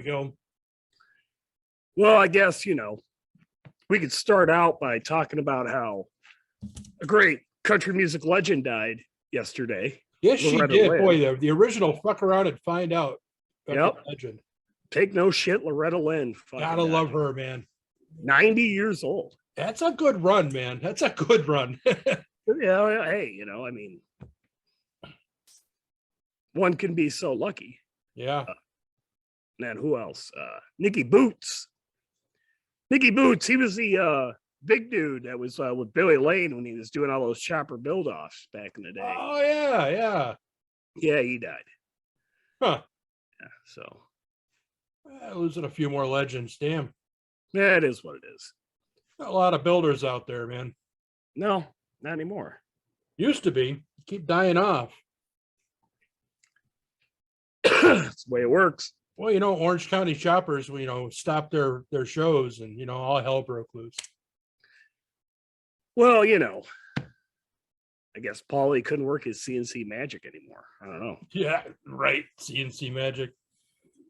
go. Well, I guess, we could start out by talking about how a great country music legend died yesterday. Yes, she Loretta did. Lynn. Boy, the original fuck around and find out. Yep. Legend. Take no shit, Loretta Lynn. Gotta love her, man. 90 years old. That's a good run, man. That's a good run. Yeah, hey, I mean, one can be so lucky. Yeah. Man, who else? Nicky Boots. Nicky Boots, he was the big dude that was with Billy Lane when he was doing all those chopper build-offs back in the day. Oh, yeah. Yeah, he died. Huh. Yeah, so. Losing a few more legends. Damn. Yeah, it is what it is. Not a lot of builders out there, man. No, not anymore. Used to be. Keep dying off. That's the way it works. Well, Orange County Choppers, stopped their shows and, all hell broke loose. Well, I guess Paulie couldn't work his CNC magic anymore. I don't know. Yeah, right. CNC magic.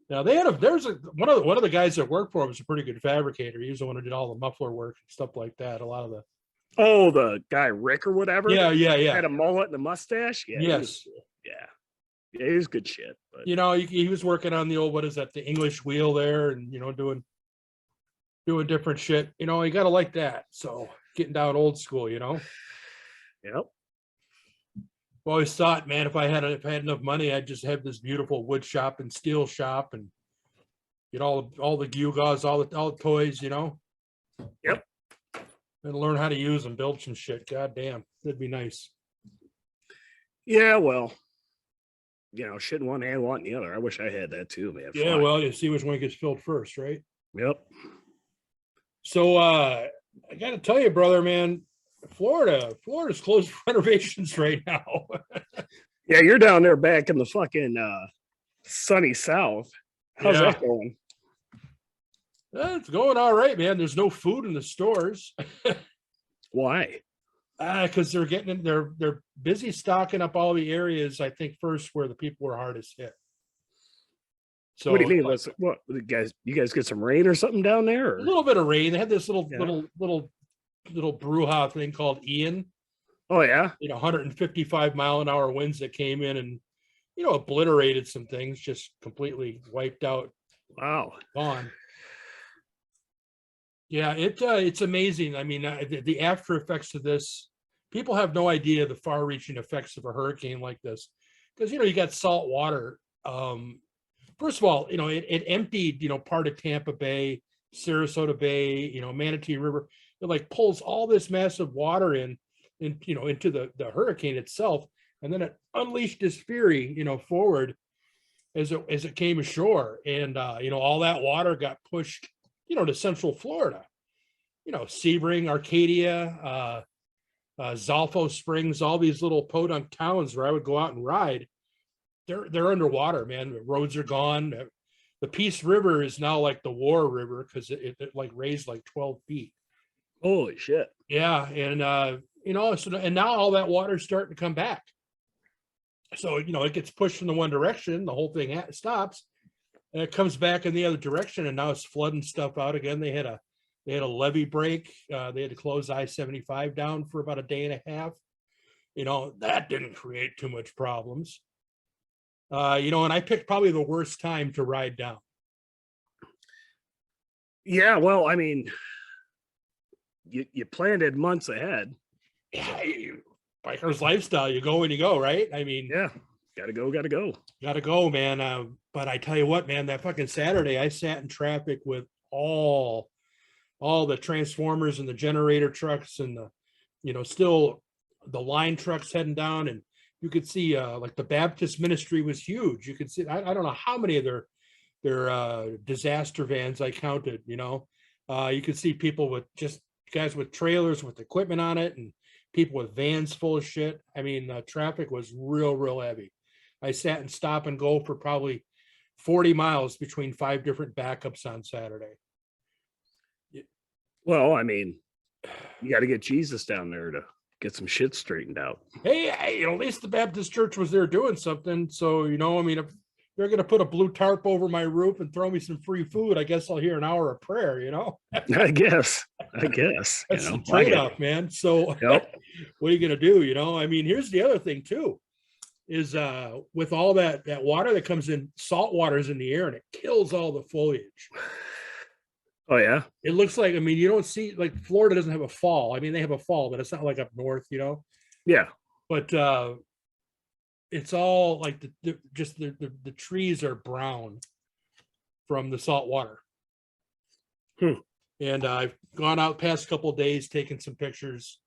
Now one of the guys that worked for him was a pretty good fabricator. He was the one who did all the muffler work and stuff like that. A lot of the the guy Rick or whatever. Yeah. Had a mullet and a much. Yeah. Yes. Yeah, he was good shit. But he was working on the old, what is that, the English wheel there, and doing different shit. You gotta like that. So getting down old school, Yep. I always thought, man, if I had enough money, I'd just have this beautiful wood shop and steel shop and get all the gewgaws, all the toys, Yep. And learn how to use them, build some shit. God damn, that'd be nice. Yeah, well, shit in one hand, want in the other. I wish I had that too, man. Yeah, well, you see which one gets filled first, right? Yep. So I got to tell you, brother, man, Florida's closed for renovations right now. Yeah, you're down there back in the fucking sunny South. How's that going? It's going all right, man. There's no food in the stores. Why? Because they're busy stocking up all the areas, I think, first where the people were hardest hit. So what do you mean? What you guys get some rain or something down there? Or? A little bit of rain. They had this little brouhaha thing called Ian. Oh yeah. 155-mile-an-hour winds that came in and obliterated some things, just completely wiped out. Wow. Gone. Yeah, it's amazing. I mean, the after effects of this, people have no idea the far-reaching effects of a hurricane like this, because you got salt water. First of all, it emptied part of Tampa Bay, Sarasota Bay, Manatee River. It like pulls all this massive water into the hurricane itself, and then it unleashed its fury, forward as it came ashore, and all that water got pushed to Central Florida, Sebring, Arcadia, Zolfo Springs, all these little podunk towns where I would go out and ride. They're underwater, man. The roads are gone. The Peace River is now like the War River because it like raised like 12 feet. Holy shit. Yeah. And, and now all that water's starting to come back. So, it gets pushed in the one direction. The whole thing stops. And it comes back in the other direction, and now it's flooding stuff out again. They had a levee break. They had to close I-75 down for about a day and a half. That didn't create too much problems. And I picked probably the worst time to ride down. Yeah, well, I mean, you planned it months ahead. Yeah, biker's lifestyle. You go when you go, right? I mean, yeah, gotta go, man. But I tell you what, man, that fucking Saturday, I sat in traffic with all the transformers and the generator trucks and still the line trucks heading down, and you could see like the Baptist ministry was huge. You could see, I don't know how many of their disaster vans I counted, you could see people with just guys with trailers with equipment on it and people with vans full of shit. I mean, traffic was real heavy. I sat and stop and go for probably 40 miles between 5 different backups on Saturday. Well, I mean, you got to get Jesus down there to get some shit straightened out. Hey, at least the Baptist church was there doing something. So, I mean, they're going to put a blue tarp over my roof and throw me some free food. I guess I'll hear an hour of prayer, you know? I guess. That's the trade-off, man. So Yep. what are you going to do? You know, I mean, here's the other thing too, is with all that water that comes in, salt water's in the air and it kills all the foliage. Oh yeah. It looks like, I mean, you don't see, like, Florida doesn't have a fall. I mean, they have a fall, but it's not like up north, you know? Yeah. But it's all like the trees are brown from the salt water. And I've gone out past couple of days taking some pictures.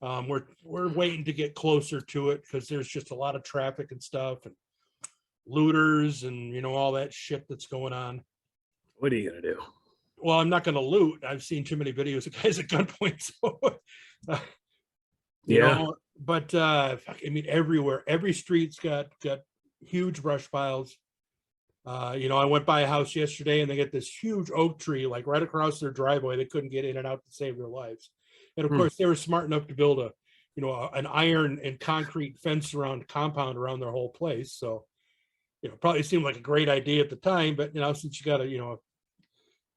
We're waiting to get closer to it because there's just a lot of traffic and stuff and looters and, you know, all that shit that's going on. What are you gonna do? Well, I'm not going to loot. I've seen too many videos of guys at gunpoint. So, you know, but I mean, everywhere, every street's got huge brush piles. You know, I went by a house yesterday and they got this huge oak tree, like right across their driveway. They couldn't get in and out to save their lives. And of course they were smart enough to build an iron and concrete fence around compound around their whole place. So, you know, probably seemed like a great idea at the time, but you know, since you got a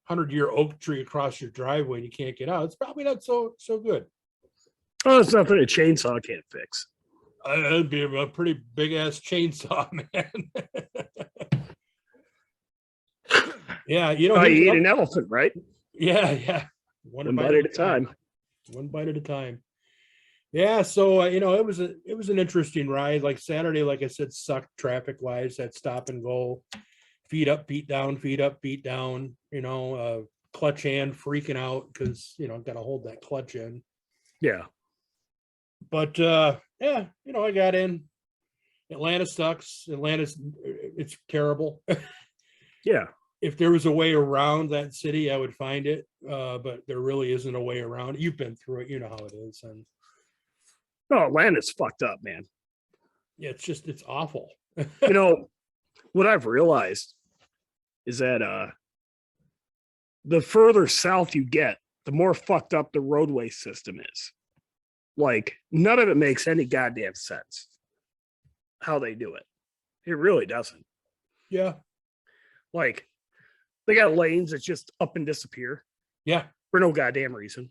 100-year oak tree across your driveway and you can't get out, it's probably not so good. Oh, it's nothing a chainsaw can't fix. It'd be a pretty big ass chainsaw, man. Yeah, you know, you eat an elephant, right? Yeah. One bite at a time. One bite at a time. Yeah, so it was an interesting ride. Like Saturday, like I said, sucked traffic wise. That stop and go, feet up, feet down, feet up, feet down. You know, clutch hand freaking out because got to hold that clutch in. Yeah. But yeah, I got in. Atlanta sucks. It's terrible. Yeah. If there was a way around that city, I would find it. But there really isn't a way around it. You've been through it, you know how it is. And Atlanta's fucked up, man. Yeah, it's awful. What I've realized is that the further south you get, the more fucked up the roadway system is. Like, none of it makes any goddamn sense how they do it. It really doesn't. Yeah. Like, they got lanes that just up and disappear. Yeah. For no goddamn reason.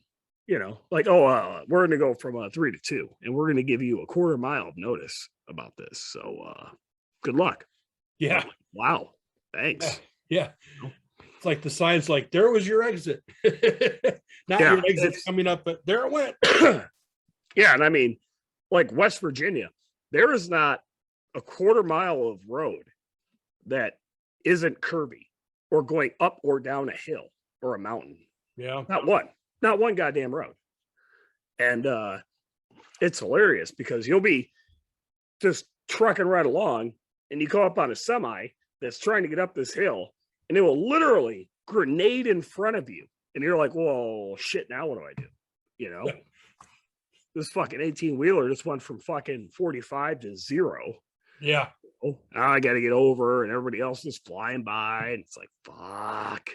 Like, we're going to go from 3 to 2, and we're going to give you a quarter mile of notice about this. So, good luck. Yeah. Like, wow. Thanks. Yeah. It's like the sign's like, there was your exit. Not your exit's coming up, but there it went. Yeah. And I mean, like West Virginia, there is not a quarter mile of road that isn't curvy or going up or down a hill or a mountain. Yeah. Not one goddamn road. And it's hilarious because you'll be just trucking right along and you go up on a semi that's trying to get up this hill and it will literally grenade in front of you. And you're like, whoa, shit, now what do I do? Yeah. This fucking 18-wheeler just went from fucking 45 to 0. Yeah. Oh, now I got to get over and everybody else is flying by. And it's like, fuck.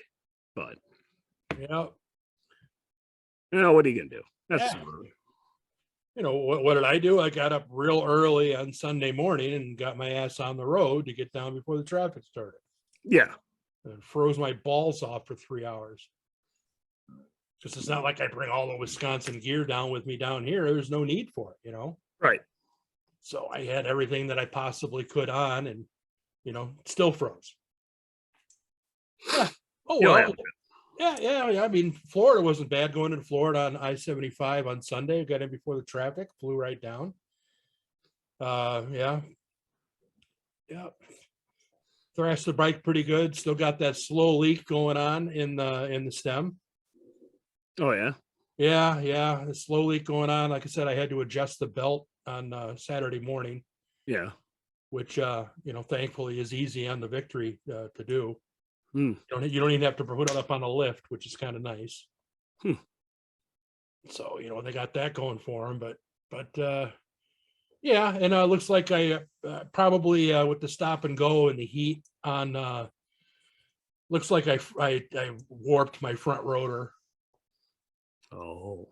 But, yeah. What are you going to do? That's what did I do? I got up real early on Sunday morning and got my ass on the road to get down before the traffic started. Yeah. And froze my balls off for 3 hours. Because it's not like I bring all the Wisconsin gear down with me down here. There's no need for it, Right. So I had everything that I possibly could on and, still froze. Yeah. Oh, well. Yeah. I mean, Florida wasn't bad going into Florida on I-75 on Sunday. Got in before the traffic, flew right down. Yeah. Thrashed the bike pretty good. Still got that slow leak going on in the stem. Oh, yeah. Yeah. The slow leak going on. Like I said, I had to adjust the belt on Saturday morning. Yeah. Which, thankfully is easy on the Victory to do. You don't even have to put it up on a lift, which is kind of nice. So, they got that going for them, but yeah. And it looks like I probably with the stop and go and the heat on, looks like I warped my front rotor. Oh,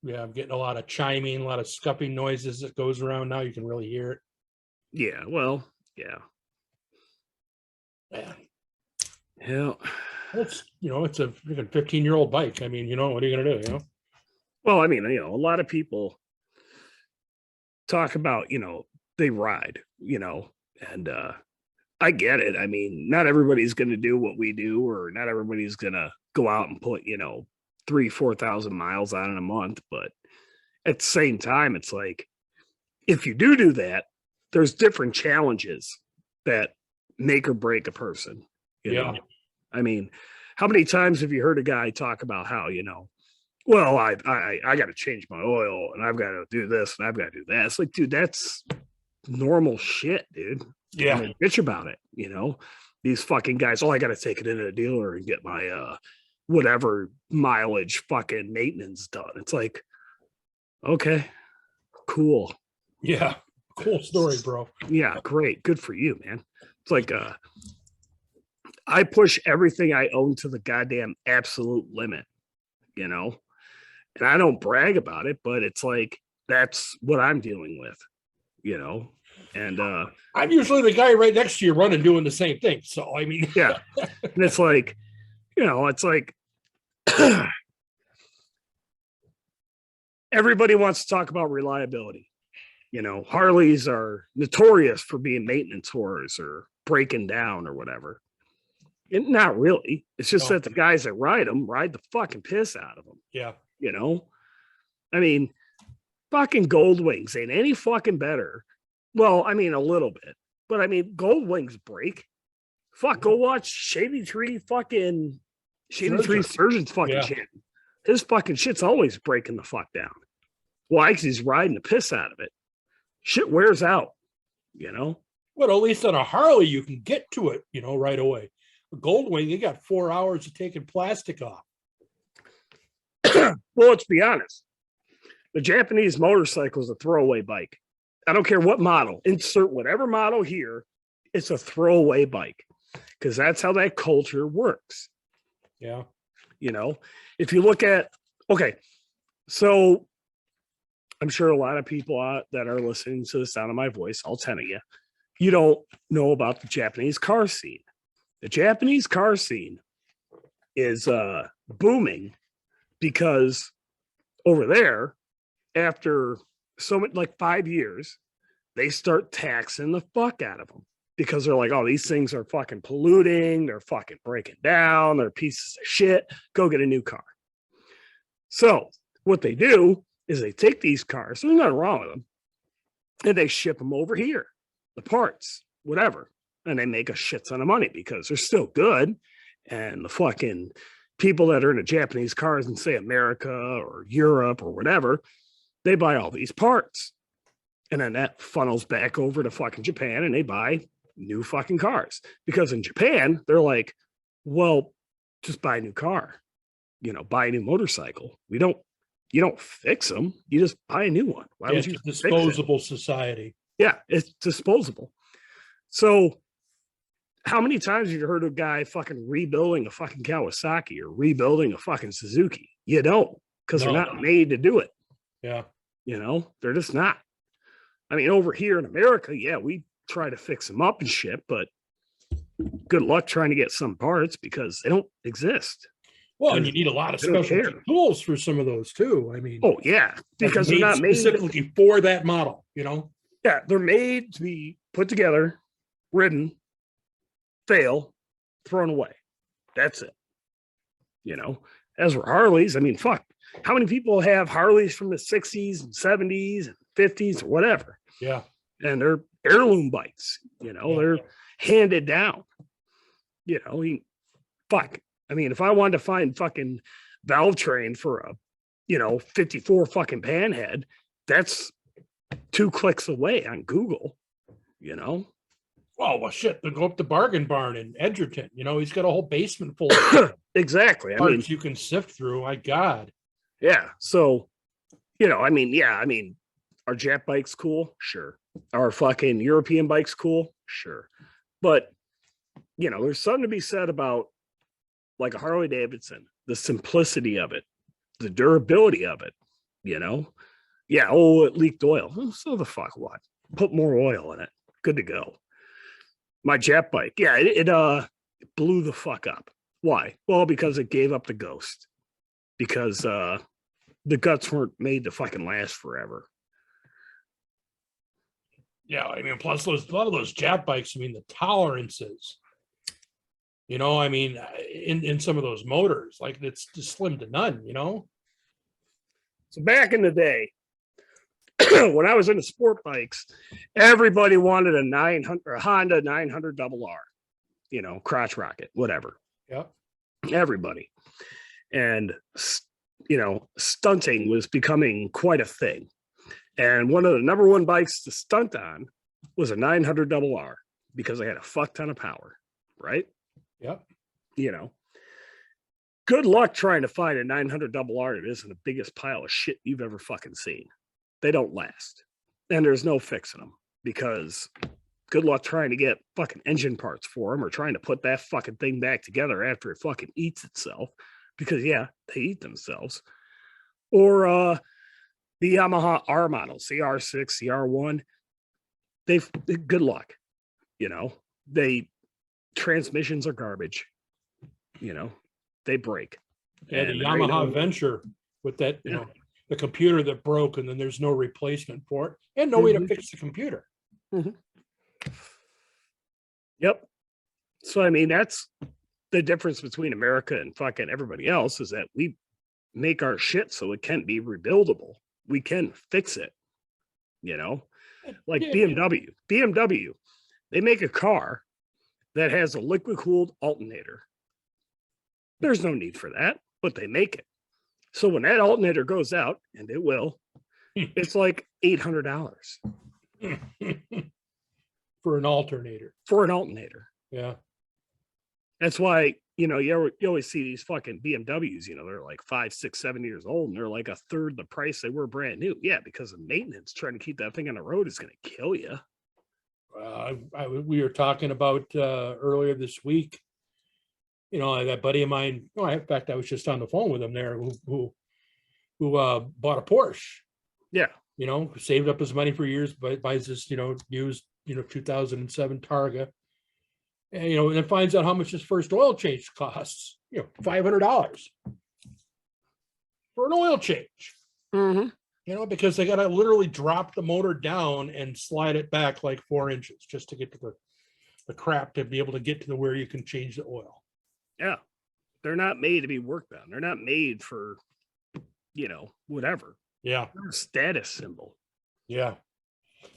yeah. I'm getting a lot of chiming, a lot of scuffing noises that goes around now. You can really hear it. Yeah. Well, yeah. Yeah. Yeah. It's, it's a freaking 15-year-old bike. I mean, what are you going to do? Well, I mean, a lot of people talk about, they ride, and I get it. I mean, not everybody's going to do what we do, or not everybody's going to go out and put, 3,000-4,000 miles on in a month. But at the same time, it's like, if you do that, there's different challenges that make or break a person, Yeah. I mean, how many times have you heard a guy talk about how, well, I got to change my oil and I've got to do this and I've got to do that. It's like, dude, that's normal shit, dude. Yeah. I mean, bitch about it, These fucking guys, I got to take it into the dealer and get my whatever mileage fucking maintenance done. It's like, okay, cool. Yeah. Cool story, bro. Yeah, great. Good for you, man. It's like I push everything I own to the goddamn absolute limit, and I don't brag about it, but it's like that's what I'm dealing with, and I'm usually the guy right next to you running doing the same thing. So I mean, yeah. And it's like, it's like everybody wants to talk about reliability. Harleys are notorious for being maintenance whores or breaking down or whatever. And not really. It's just that the guys that ride them ride the fucking piss out of them. Yeah. I mean, fucking Gold Wings ain't any fucking better. Well, I mean, a little bit. But I mean, Gold Wings break. Fuck, go watch Shady Tree Surgeon's fucking shit. His fucking shit's always breaking the fuck down. Why? Because he's riding the piss out of it. Shit wears out, Well, at least on a Harley, you can get to it, right away. A Goldwing, you got 4 hours of taking plastic off. Well, let's be honest. The Japanese motorcycle is a throwaway bike. I don't care what model. Insert whatever model here. It's a throwaway bike because that's how that culture works. Yeah. If you look at, okay, so I'm sure a lot of people that are listening to the sound of my voice, all 10 of you don't know about the Japanese car scene. The Japanese car scene is booming because over there, after like 5 years, they start taxing the fuck out of them because they're like, oh, these things are fucking polluting. They're fucking breaking down. They're pieces of shit. Go get a new car. So what they do is they take these cars, there's nothing wrong with them, and they ship them over here, the parts, whatever. And they make a shit ton of money because they're still good. And the fucking people that are into Japanese cars in, say, America or Europe or whatever, they buy all these parts. And then that funnels back over to fucking Japan and they buy new fucking cars. Because in Japan, they're like, well, just buy a new car, buy a new motorcycle. You don't fix them. You just buy a new one. Why would you? It's a disposable society. Yeah, it's disposable. So how many times have you heard of a guy fucking rebuilding a fucking Kawasaki or rebuilding a fucking Suzuki? You don't, because they're not made to do it. Yeah. They're just not. I mean, over here in America, yeah, we try to fix them up and shit, but good luck trying to get some parts because they don't exist. Well, and you need a lot of specialty tools for some of those too. I mean, oh yeah, because they're not made specifically for that model, Yeah, they're made to be put together, ridden, fail, thrown away. That's it. As for Harleys, I mean, fuck. How many people have Harleys from the 60s and 70s and 50s or whatever? Yeah. And they're heirloom bikes, they're handed down. Fuck. I mean, if I wanted to find fucking valve train for a, 54 fucking panhead, that's 2 clicks away on Google, Well, shit, they go up to Bargain Barn in Edgerton. He's got a whole basement full of exactly. I mean, you can sift through. My God. Yeah. So, I mean, are Jap bikes cool? Sure. Are fucking European bikes cool? Sure. But, there's something to be said about like a Harley Davidson, the simplicity of it, the durability of it, Yeah. Oh, it leaked oil. So the fuck what? Put more oil in it. Good to go. My jet bike. Yeah, it blew the fuck up. Why? Well, because it gave up the ghost. Because the guts weren't made to fucking last forever. Yeah, I mean, plus a lot of those jet bikes, I mean, the tolerances, you know, I mean, in some of those motors, like it's just slim to none, you know? So back in the day, when I was into sport bikes, everybody wanted a 900 or a Honda 900 double R, you know, crotch rocket, whatever. Yeah. Everybody. And, you know, stunting was becoming quite a thing. And one of the number one bikes to stunt on was a 900 double R because they had a fuck ton of power, right? Yep. You know, good luck trying to find a 900 double R that isn't the biggest pile of shit you've ever fucking seen. They don't last. And there's no fixing them because good luck trying to get fucking engine parts for them or trying to put that fucking thing back together after it fucking eats itself because, yeah, they eat themselves. Or, the Yamaha R models, the R6, the R1, they've good luck. You know, transmissions are garbage. You know, they break. Yeah, the Yamaha Venture with that, you know, the computer that broke and then there's no replacement for it and no way to fix the computer. Yep. So, I mean, that's the difference between America and fucking everybody else is that we make our shit so it can be rebuildable. We can fix it, you know, like BMW. BMW, they make a car that has a liquid cooled alternator. There's no need for that, but they make it. So when that alternator goes out, and it will, it's like $800 for an alternator. For an alternator. Yeah. That's why, you know, you always see these fucking BMWs, you know, they're like 5, 6, 7 years old and they're like a third the price they were brand new. Yeah, because of maintenance, trying to keep that thing on the road is going to kill you. We were talking about earlier this week, you know, that buddy of mine, in fact, I was just on the phone with him there who bought a Porsche. Yeah. You know, saved up his money for years, but buys this, you know, used, you know, 2007 Targa. And, you know, and then finds out how much his first oil change costs, you know, $500 for an oil change. You know, because they got to literally drop the motor down and slide it back like 4 inches just to get to the crap to be able to get to where you can change the oil. Yeah. They're not made to be worked on. They're not made for, you know, whatever. Yeah. They're a status symbol. Yeah.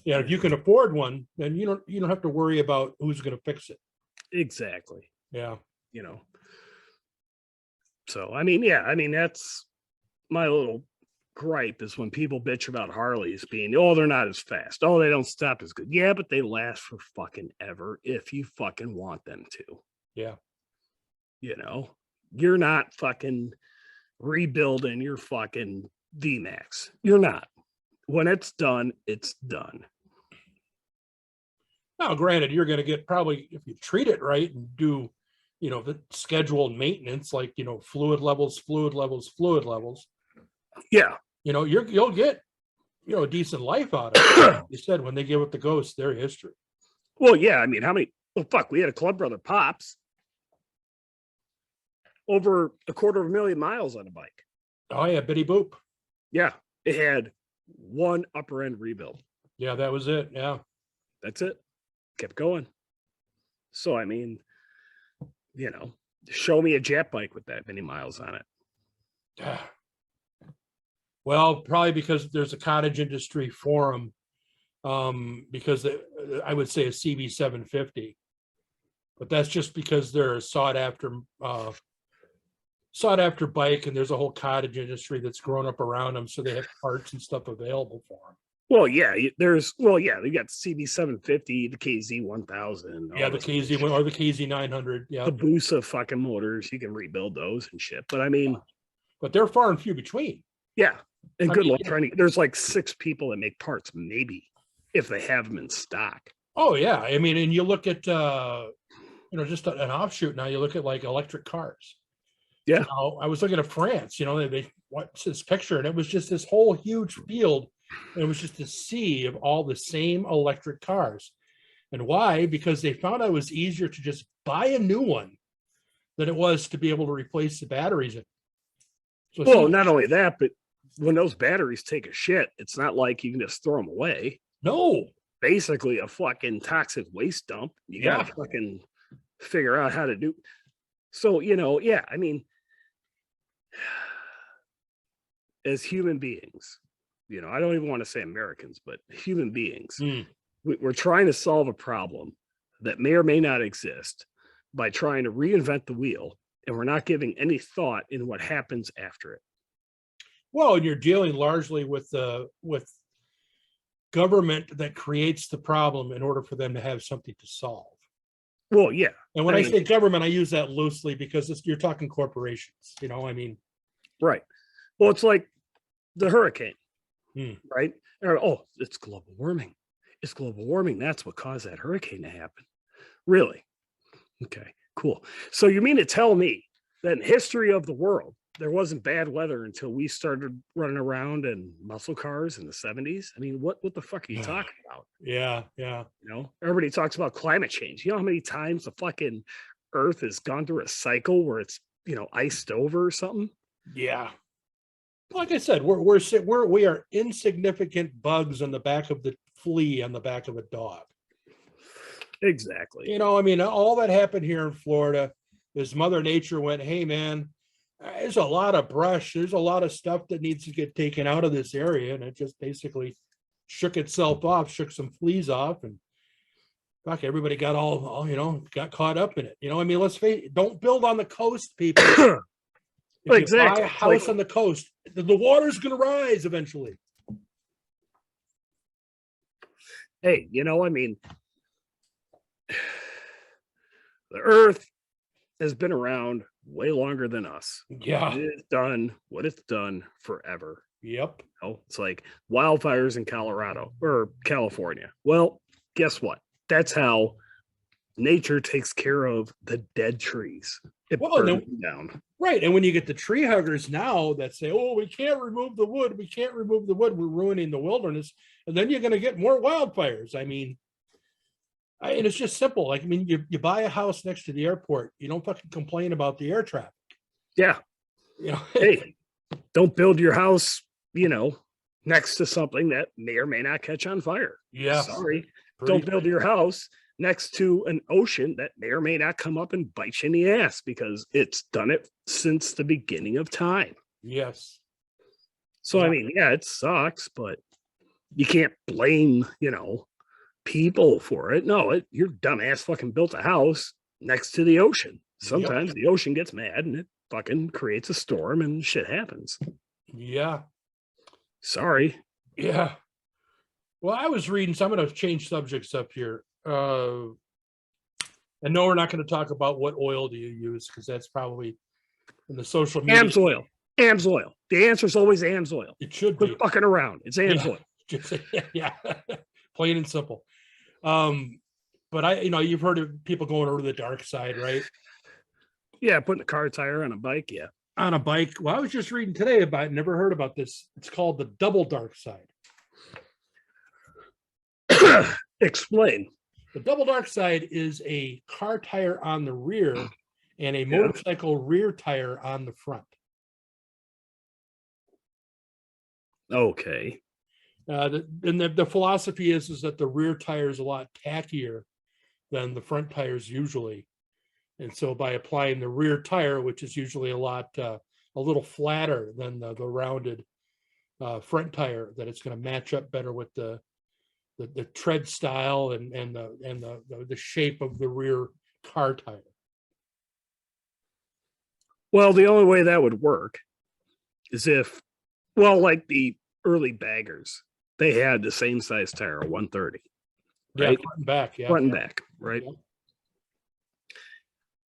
Yeah. If you can afford one, then you don't have to worry about who's going to fix it. Exactly. Yeah. You know. So, I mean, yeah, I mean, that's my little gripe is when people bitch about Harleys being, oh, they're not as fast. Oh, they don't stop as good. Yeah, but they last for fucking ever if you fucking want them to. Yeah. You know, you're not fucking rebuilding your fucking VMAX. You're not. When it's done, it's done. Now, granted, you're going to get probably, if you treat it right and do, you know, the scheduled maintenance, like, you know, fluid levels. Yeah. You know, you'll get, you know, a decent life out of it. You said when they give up the ghost, their history. Well, yeah. I mean, we had a Club Brother Pops over 250,000 miles on a bike. Oh, yeah. Bitty boop. Yeah. It had one upper end rebuild. Yeah, that was it. Yeah. That's it. Kept going. So, I mean, you know, show me a jet bike with that many miles on it. Yeah. Well, probably because there's a cottage industry forum, because I would say a CB750, but that's just because they're a sought after bike, and there's a whole cottage industry that's grown up around them, so they have parts and stuff available for them. Well, yeah, they got the CB750, the KZ1000. Yeah, the KZ or the KZ900. Yeah, the Busa fucking motors, you can rebuild those and shit. But I mean, but they're far and few between. Yeah, and good luck trying to. There's like 6 people that make parts, maybe, if they have them in stock. Oh yeah, I mean, and you look at you know, just an offshoot now. You look at like electric cars. Yeah, I was looking at France. You know, they watched this picture, and it was just this whole huge field. And it was just a sea of all the same electric cars. And why? Because they found out it was easier to just buy a new one than it was to be able to replace the batteries in. So well, not only that, but when those batteries take a shit, it's not like you can just throw them away. no, Basically a fucking toxic waste dump. You Yeah. gotta fucking figure out how to do. So, yeah, I mean, as human beings, I don't even want to say Americans, but human beings, we're trying to solve a problem that may or may not exist by trying to reinvent the wheel, and we're not giving any thought in what happens after it. well, and you're dealing largely with government that creates the problem in order for them to have something to solve. Well, yeah. And when I say government, I use that loosely because you're talking corporations, I mean. Right. Well, it's like the hurricane, right? Oh, it's global warming. It's global warming. That's what caused that hurricane to happen. Really? Okay, cool. So you mean to tell me that in history of the world, there wasn't bad weather until we started running around in muscle cars in the 70s? I mean, what the fuck are you talking about? Yeah. Everybody talks about climate change. You know how many times the fucking Earth has gone through a cycle where it's, iced over or something? Yeah. Like I said, we are insignificant bugs on the back of the flea on the back of a dog. Exactly. I mean, all that happened here in Florida is Mother Nature went, hey, man, there's a lot of brush. There's a lot of stuff that needs to get taken out of this area. And it just basically shook itself off, shook some fleas off. And fuck, everybody got all got caught up in it. I mean, let's face it, don't build on the coast, people. If exactly. you buy a house on the coast, the water's going to rise eventually. Hey, I mean, the Earth has been around way longer than us. Yeah. It's done what it's done forever. Yep. It's like wildfires in Colorado or California. Well, guess what? That's how nature takes care of the dead trees. It burns them down. Right. And when you get the tree huggers now that say, oh, we can't remove the wood. We can't remove the wood. We're ruining the wilderness. And then you're going to get more wildfires. I mean, and it's just simple. Like, I mean, you buy a house next to the airport. You don't fucking complain about the air traffic. Yeah. Hey, don't build your house, next to something that may or may not catch on fire. Yeah. Sorry. Don't build your house next to an ocean that may or may not come up and bite you in the ass, because it's done it since the beginning of time. Yes. So, yeah. I mean, yeah, it sucks, but you can't blame, people for it. No, your dumbass fucking built a house next to the ocean. Sometimes the ocean gets mad and it fucking creates a storm and shit happens. Yeah. Sorry. Yeah. Well, I was reading, so I'm going to change subjects up here. And no, we're not going to talk about what oil do you use, because that's probably in the social media. Amsoil. Amsoil. The answer is always Amsoil. It should be. Quit fucking around. It's Amsoil. Yeah. Plain and simple. But you've heard of people going over to the dark side, right? Yeah, putting a car tire on a bike. Yeah. On a bike. Well, I was just reading today about it, never heard about this. It's called the double dark side. Explain. The double dark side is a car tire on the rear and a motorcycle rear tire on the front. Okay. The philosophy is that the rear tire is a lot tackier than the front tires usually. And so by applying the rear tire, which is usually a little flatter than the rounded front tire, that it's going to match up better with the tread style and the shape of the rear car tire. Well, the only way that would work is if, like the early baggers, they had the same size tire, 130. Right? Yeah, front and back. Yeah, front and back, right? Yeah.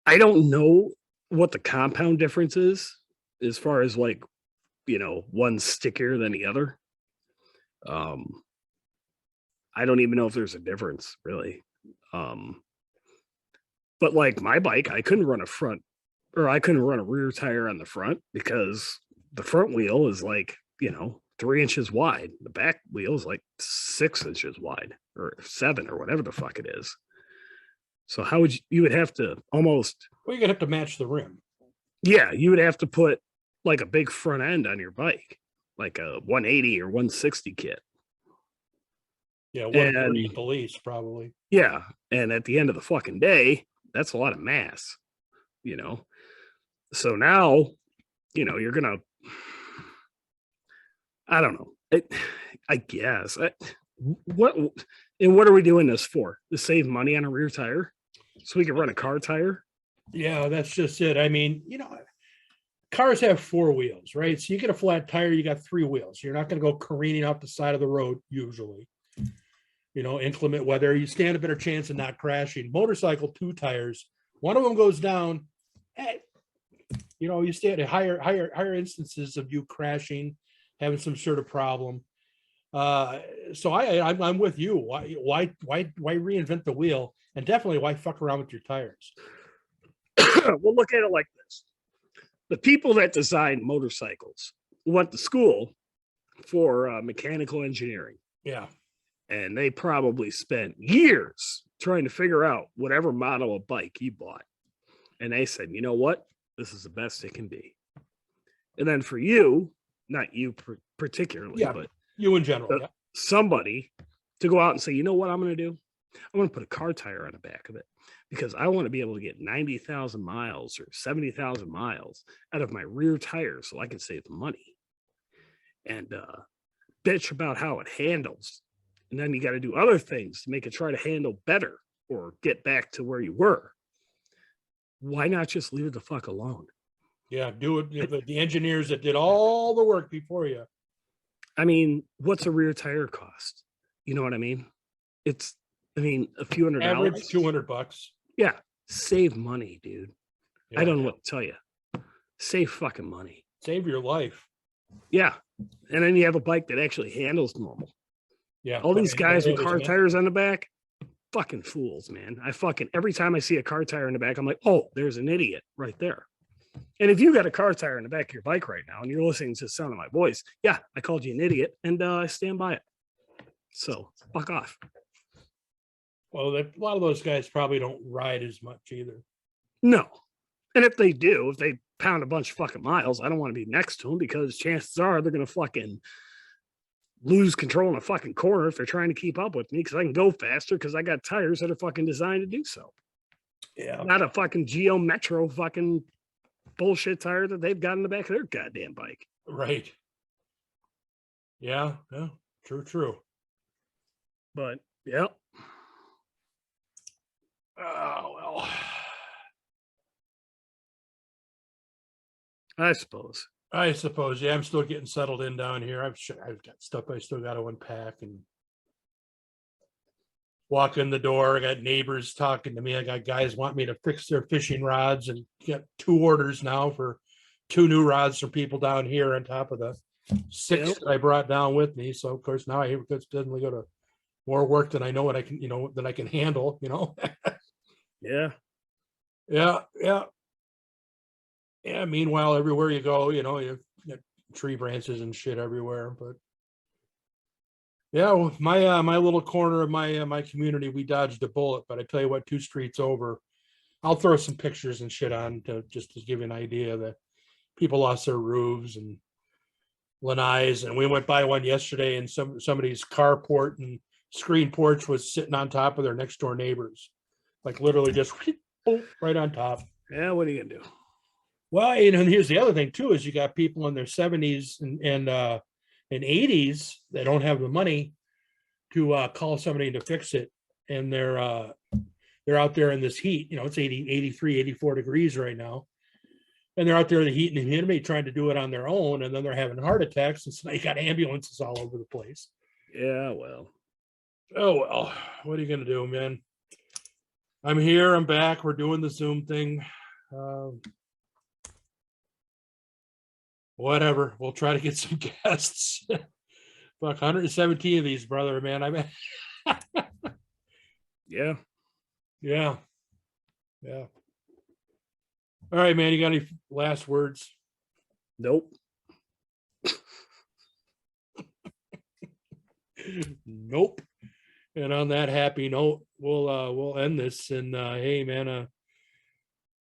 I don't know what the compound difference is as far as one's stickier than the other. I don't even know if there's a difference, really. But like my bike, I couldn't run a rear tire on the front because the front wheel is 3 inches wide. The back wheel's like 6 inches wide or 7 or whatever the fuck it is. So how would you would have to almost, Well, you're gonna have to match the rim. yeah, you would have to put like a big front end on your bike, like a 180 or 160 kit. Yeah, 130 And at the least, probably. yeah, and at the end of the fucking day, that's a lot of mass, you know. So now, you know, you're gonna, I don't know. I guess. What and what are we doing this for? To save money on a rear tire, so we can run a car tire? Yeah, that's just it. I mean, cars have 4 wheels, right? So you get a flat tire, you got 3 wheels. You're not going to go careening off the side of the road usually. Inclement weather, you stand a better chance of not crashing. Motorcycle, 2 tires, one of them goes down. You stand at higher instances of you crashing, having some sort of problem. So I'm with you. Why reinvent the wheel? And definitely why fuck around with your tires? We'll look at it like this. The people that design motorcycles went to school for mechanical engineering. Yeah. And they probably spent years trying to figure out whatever model of bike you bought. And they said, you know what? This is the best it can be. And then for you, not you particularly, Yeah, but you in general. Yeah. somebody to go out and say, you know what I'm going to do? I'm going to put a car tire on the back of it because I want to be able to get 90,000 miles or 70,000 miles out of my rear tire so I can save money. And bitch about how it handles. And then you got to do other things to make it try to handle better or get back to where you were. Why not just leave it the fuck alone? Yeah, do it. The engineers that did all the work before you. I mean, what's a rear tire cost? You know what I mean? It's, a few $100. Average $200. Yeah, save money, dude. Yeah. I don't know what to tell you. Save fucking money. Save your life. Yeah, and then you have a bike that actually handles normal. Yeah. All these guys with car tires on the back, fucking fools, man. Every time I see a car tire in the back, I'm like, oh, there's an idiot right there. And if you got a car tire in the back of your bike right now and you're listening to the sound of my voice, yeah, I called you an idiot and I stand by it. So fuck off. Well, a lot of those guys probably don't ride as much either. No. And if they do, if they pound a bunch of fucking miles, I don't want to be next to them because chances are they're going to fucking lose control in a fucking corner if they're trying to keep up with me because I can go faster because I got tires that are fucking designed to do so. Yeah. Not a fucking Geo Metro fucking bullshit tire that they've got in the back of their goddamn bike. Right. Yeah. Yeah. True. But yeah. Oh, well. I suppose. Yeah, I'm still getting settled in down here. I've got stuff I still got to unpack and walk in the door. I got neighbors talking to me. I got guys want me to fix their fishing rods and get 2 orders now for 2 new rods from people down here on top of the 6 that I brought down with me. So of course now I suddenly go to more work than I know what I can, than I can handle, Yeah. Yeah. Meanwhile, everywhere you go, you got tree branches and shit everywhere. But yeah, well, my little corner of my community, we dodged a bullet. But I tell you what, 2 streets over, I'll throw some pictures and shit on to give you an idea that people lost their roofs and lanais. And we went by one yesterday, and somebody's carport and screen porch was sitting on top of their next door neighbors, like literally just right on top. Yeah, what are you gonna do? Well, and here's the other thing too: is you got people in their 70s and 80s that don't have the money to call somebody to fix it, and they're out there in this heat. It's 80, 83, 84 degrees right now, and they're out there in the heat and humidity trying to do it on their own, and then they're having heart attacks, and so now you got ambulances all over the place. Yeah, well. Oh well, what are you gonna do, man? I'm here. I'm back. We're doing the Zoom thing. Whatever. We'll try to get some guests. Fuck, 117 of these, brother, man. I mean, yeah. All right, man. You got any last words? Nope. Nope. And on that happy note, we'll end this. And hey, man,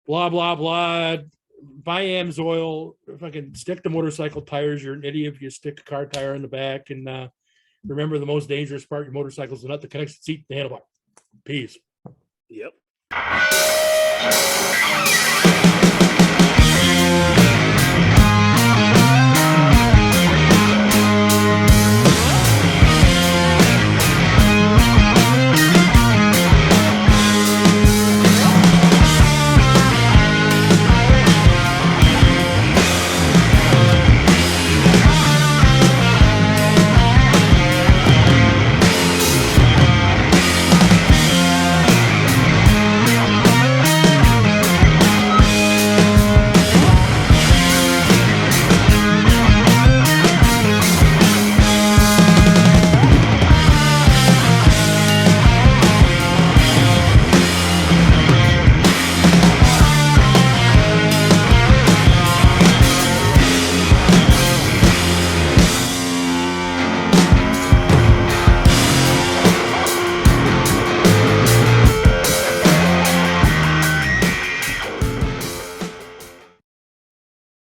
blah blah blah. Buy Amsoil. Fucking stick to motorcycle tires. You're an idiot if you stick a car tire in the back. And remember, the most dangerous part of your motorcycle is the nut that connects the seat to the handlebar. Peace. Yep.